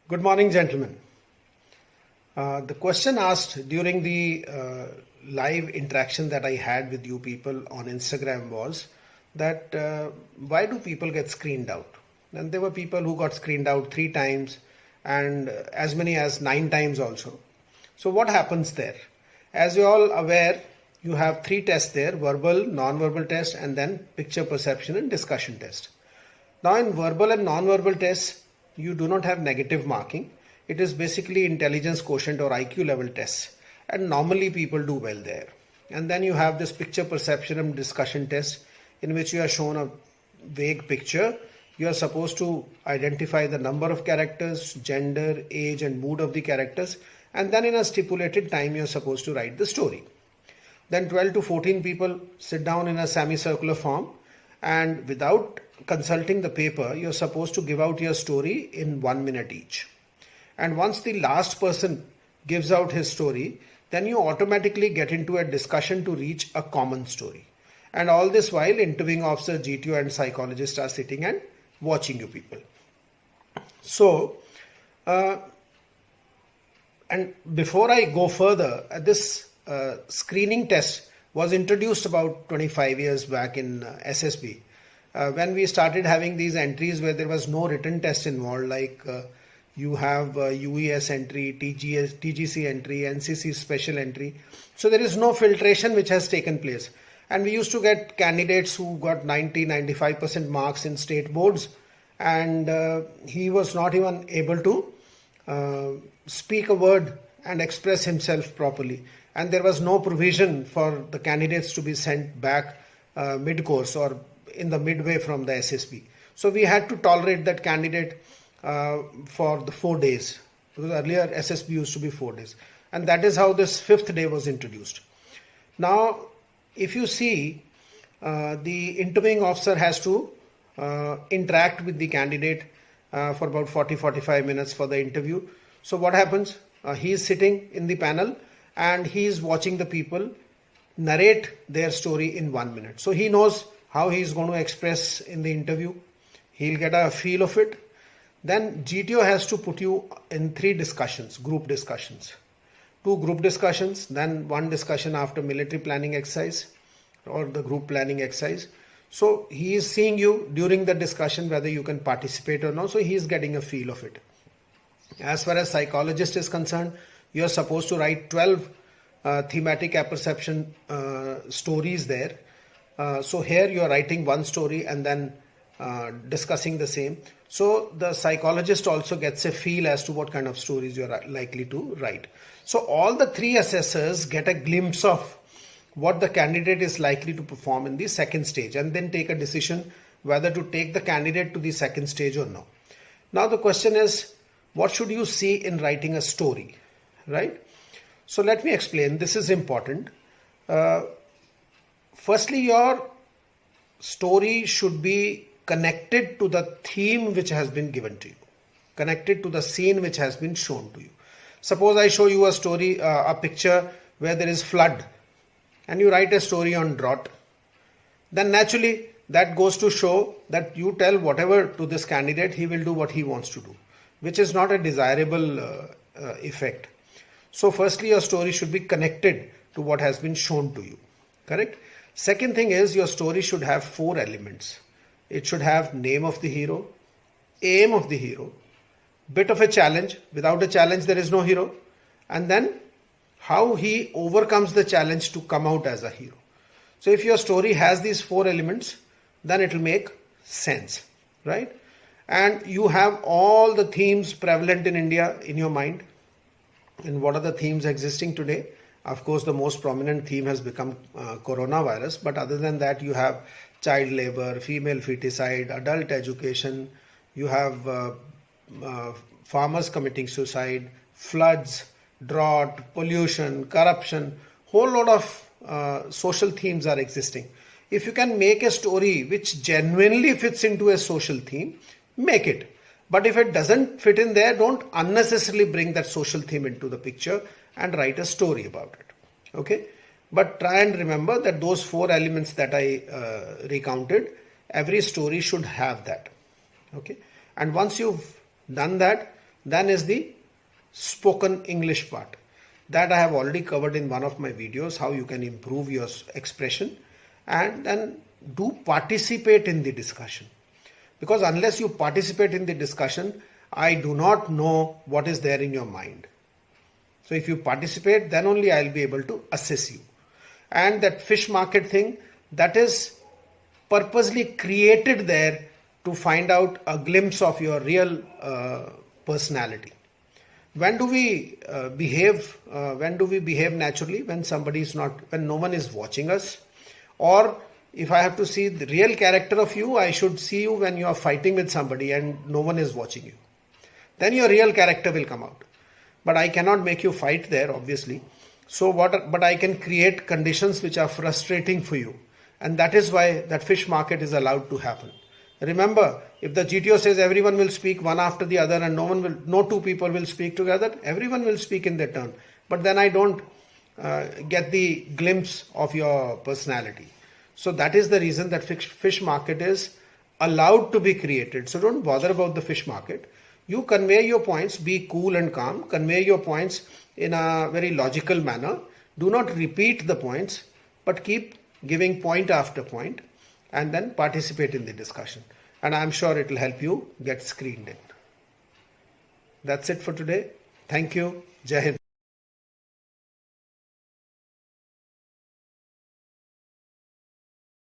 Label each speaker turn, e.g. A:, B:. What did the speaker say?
A: Good morning, gentlemen. The question asked during the live interaction that I had with you people on Instagram was that why do people get screened out? And there were people who got screened out 3 times and as many as 9 times also. So what happens there? As you're all aware, you have 3 tests there: verbal, non-verbal test, and then picture perception and discussion test. Now in verbal and non-verbal tests, you do not have negative marking. It is basically intelligence quotient or IQ level tests, and normally people do well there. And then you have this picture perception and discussion test, in which you are shown a vague picture. You are supposed to identify the number of characters, gender, age and mood of the characters, and then in a stipulated time you are supposed to write the story. Then 12 to 14 people sit down in a semicircular form, and without consulting the paper, you're supposed to give out your story in 1 minute each. And once the last person gives out his story, then you automatically get into a discussion to reach a common story. And all this while, interviewing officer, GTO and psychologist are sitting and watching you people. So, and before I go further, this screening test was introduced about 25 years back in SSB. When we started having these entries where there was no written test involved, like you have UES entry, TGC entry, NCC special entry. So there is no filtration which has taken place. And we used to get candidates who got 90-95% marks in state boards, and he was not even able to speak a word and express himself properly. And there was no provision for the candidates to be sent back mid-course or in the midway from the SSB. So we had to tolerate that candidate for the 4 days, because earlier SSB used to be 4 days, and that is how this 5th day was introduced. Now if you see, the interviewing officer has to interact with the candidate for about 40-45 minutes for the interview. So what happens? He is sitting in the panel and he is watching the people narrate their story in 1 minute. So he knows how he is going to express in the interview. He'll get a feel of it. Then GTO has to put you in 3 discussions, group discussions. 2 group discussions, then 1 discussion after military planning exercise or the group planning exercise. So he is seeing you during the discussion whether you can participate or not. So he is getting a feel of it. As far as psychologist is concerned, you are supposed to write 12 thematic apperception stories there. So here you are writing 1 story and then discussing the same. So the psychologist also gets a feel as to what kind of stories you are likely to write. So all the 3 assessors get a glimpse of what the candidate is likely to perform in the 2nd stage, and then take a decision whether to take the candidate to the 2nd stage or no. Now the question is, what should you see in writing a story, right? So let me explain. This is important. Firstly, your story should be connected to the theme which has been given to you, connected to the scene which has been shown to you. Suppose I show you a story, a picture where there is flood, and you write a story on drought. Then naturally that goes to show that you tell whatever to this candidate, he will do what he wants to do, which is not a desirable effect. So firstly, your story should be connected to what has been shown to you, correct? Second thing is, your story should have 4 elements. It should have name of the hero, aim of the hero, bit of a challenge. Without a challenge, there is no hero. And then how he overcomes the challenge to come out as a hero. So if your story has these 4 elements, then it will make sense, right? And you have all the themes prevalent in India in your mind. And what are the themes existing today? Of course, the most prominent theme has become coronavirus. But other than that, you have child labor, female feticide, adult education. You have farmers committing suicide, floods, drought, pollution, corruption. Whole lot of social themes are existing. If you can make a story which genuinely fits into a social theme, make it. But if it doesn't fit in there, don't unnecessarily bring that social theme into the picture and write a story about it. Okay? But try and remember that those 4 elements that I recounted, every story should have that. Okay? And once you've done that, Then is the spoken English part. That I have already covered in one of my videos, how you can improve your expression. And then do participate in the discussion. Because unless you participate in the discussion, I do not know what is there in your mind. So if you participate, then only I'll be able to assess you. And that fish market thing, that is purposely created there to find out a glimpse of your real personality. When do we behave? When do we behave naturally? When somebody is not, when no one is watching us. Or if I have to see the real character of you, I should see you when you are fighting with somebody and no one is watching you. Then your real character will come out. But I cannot make you fight there, obviously. So but I can create conditions which are frustrating for you. And that is why that fish market is allowed to happen. Remember, if the GTO says everyone will speak one after the other and no two people will speak together, everyone will speak in their turn. But then I don't get the glimpse of your personality. So that is the reason that fish market is allowed to be created. So don't bother about the fish market. You convey your points, be cool and calm, convey your points in a very logical manner. Do not repeat the points, but keep giving point after point and then participate in the discussion. And I'm sure it will help you get screened in. That's it for today. Thank you. Jai Hind.